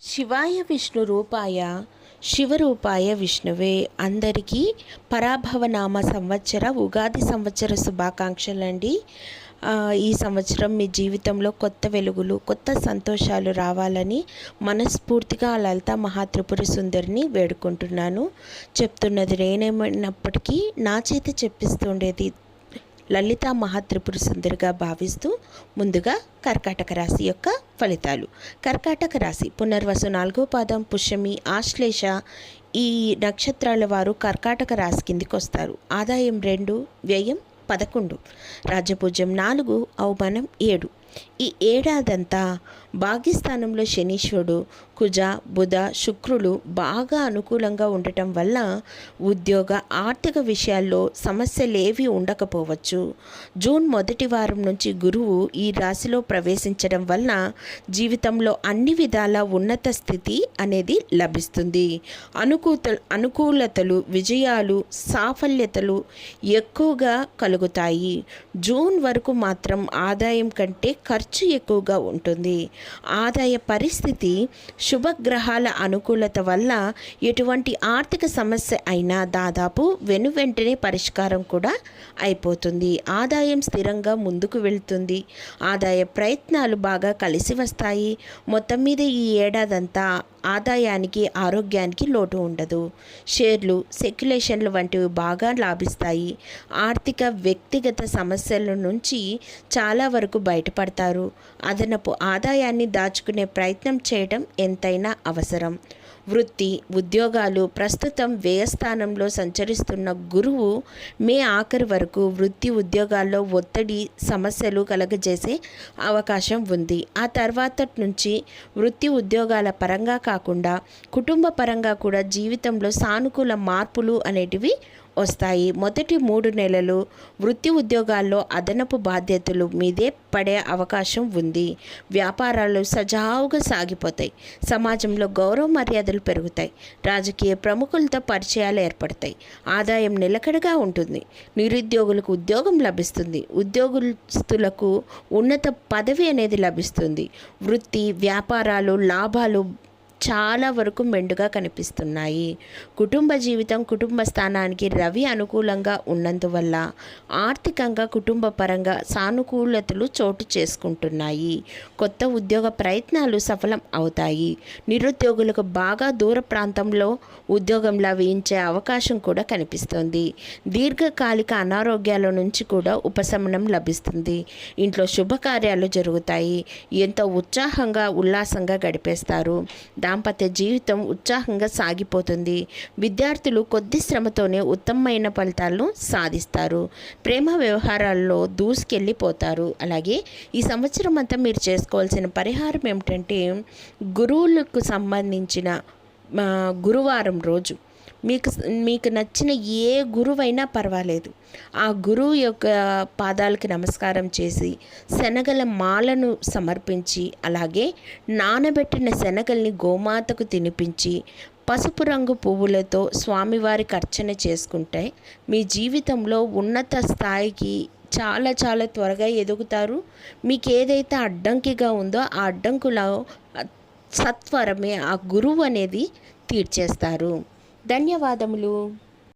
శివాయ విష్ణు రూపాయ శివరూపాయ విష్ణువే. అందరికీ పరాభవనామ సంవత్సర ఉగాది సంవత్సర శుభాకాంక్షలండి. ఈ సంవత్సరం మీ జీవితంలో కొత్త వెలుగులు, కొత్త సంతోషాలు రావాలని మనస్ఫూర్తిగా లలితా మహాత్రిపుర సుందరిని వేడుకుంటున్నాను. చెప్తున్నది నేనేమైనప్పటికీ నా చేత చెప్పిస్తుండేది లలితా మహాత్రిపుర సుందరిగా భావిస్తూ ముందుగా కర్కాటక రాశి యొక్క ఫలితాలు. కర్కాటక రాశి పునర్వసు 4వ పాదం, పుష్యమి, ఆశ్లేష ఈ నక్షత్రాల వారు కర్కాటక రాశి కిందికి వస్తారు. ఆదాయం 2, వ్యయం 11, రాజ్యపూజ్యం 4, అవమానం 7. ఈ ఏడాదంతా భాగ్యస్థానంలో శనీశ్వరుడు, కుజ, బుధ, శుక్రులు బాగా అనుకూలంగా ఉండటం వల్ల ఉద్యోగ ఆర్థిక విషయాల్లో సమస్యలేవి ఉండకపోవచ్చు. జూన్ మొదటి వారం నుంచి గురువు ఈ రాశిలో ప్రవేశించడం వల్ల జీవితంలో అన్ని విధాల ఉన్నత స్థితి అనేది లభిస్తుంది. అనుకూలతలు, విజయాలు, సాఫల్యతలు ఎక్కువగా కలుగుతాయి. జూన్ వరకు మాత్రం ఆదాయం కంటే ఖర్చు ఎక్కువగా ఉంటుంది. ఆదాయ పరిస్థితి శుభగ్రహాల అనుకూలత వల్ల ఎటువంటి ఆర్థిక సమస్య అయినా దాదాపు వెనువెంటనే పరిష్కారం కూడా అయిపోతుంది. ఆదాయం స్థిరంగా ముందుకు వెళ్తుంది. ఆదాయ ప్రయత్నాలు బాగా కలిసి వస్తాయి. మొత్తం మీద ఈ ఏడాదంతా ఆదాయానికి, ఆరోగ్యానికి లోటు ఉండదు. షేర్లు, సెక్యులేషన్లు వంటివి బాగా లాభిస్తాయి. ఆర్థిక, వ్యక్తిగత సమస్యల నుంచి చాలా వరకు బయటపడతారు. అదనపు ఆదాయాన్ని దాచుకునే ప్రయత్నం చేయడం ఎంతైనా అవసరం. వృత్తి, ఉద్యోగాలు ప్రస్తుతం వ్యయస్థానంలో సంచరిస్తున్న గురువు మే ఆఖరి వరకు వృత్తి, ఉద్యోగాల్లో ఒత్తిడి, సమస్యలు కలగజేసే అవకాశం ఉంది. ఆ తర్వాత నుంచి వృత్తి, ఉద్యోగాల పరంగా కాకుండా కుటుంబ పరంగా కూడా జీవితంలో సానుకూల మార్పులు అనేటివి వస్తాయి. మొదటి 3 నెలలు వృత్తి, ఉద్యోగాల్లో అదనపు బాధ్యతలు మీదే పడే అవకాశం ఉంది. వ్యాపారాలు సజావుగా సాగిపోతాయి. సమాజంలో గౌరవ మర్యాదలు పెరుగుతాయి. రాజకీయ ప్రముఖులతో పరిచయాలు ఏర్పడతాయి. ఆదాయం నిలకడగా ఉంటుంది. నిరుద్యోగులకు ఉద్యోగం లభిస్తుంది. ఉద్యోగస్తులకు ఉన్నత పదవి అనేది లభిస్తుంది. వృత్తి, వ్యాపారాలు, లాభాలు చాలా వరకు మెండుగా కనిపిస్తున్నాయి. కుటుంబ జీవితం, కుటుంబ స్థానానికి రవి అనుకూలంగా ఉన్నందువల్ల ఆర్థికంగా, కుటుంబ పరంగా సానుకూలతలు చోటు చేసుకుంటున్నాయి. కొత్త ఉద్యోగ ప్రయత్నాలు సఫలం అవుతాయి. నిరుద్యోగులకు బాగా దూర ప్రాంతంలో ఉద్యోగం లభించే అవకాశం కూడా కనిపిస్తుంది. దీర్ఘకాలిక అనారోగ్యాల నుంచి కూడా ఉపశమనం లభిస్తుంది. ఇంట్లో శుభకార్యాలు జరుగుతాయి. ఎంతో ఉత్సాహంగా, ఉల్లాసంగా గడిపేస్తారు. దాంపత్య జీవితం ఉత్సాహంగా సాగిపోతుంది. విద్యార్థులు కొద్ది శ్రమతోనే ఉత్తమమైన ఫలితాలను సాధిస్తారు. ప్రేమ వ్యవహారాల్లో దూసుకెళ్ళిపోతారు. అలాగే ఈ సంవత్సరం అంతా మీరు చేసుకోవాల్సిన పరిహారం ఏమిటంటే, గురువులకు సంబంధించిన గురువారం రోజు మీకు నచ్చిన ఏ గురువైనా పర్వాలేదు, ఆ గురువు యొక్క పాదాలకి నమస్కారం చేసి శనగల మాలను సమర్పించి, అలాగే నానబెట్టిన శనగల్ని గోమాతకు తినిపించి పసుపు రంగు పువ్వులతో స్వామివారికి అర్చన చేసుకుంటే మీ జీవితంలో ఉన్నత స్థాయికి చాలా చాలా త్వరగా ఎదుగుతారు. మీకు ఏదైతే అడ్డంకిగా ఉందో ఆ అడ్డంకుల సత్వరమే ఆ గురువు అనేది తీర్చేస్తారు. ధన్యవాదములు.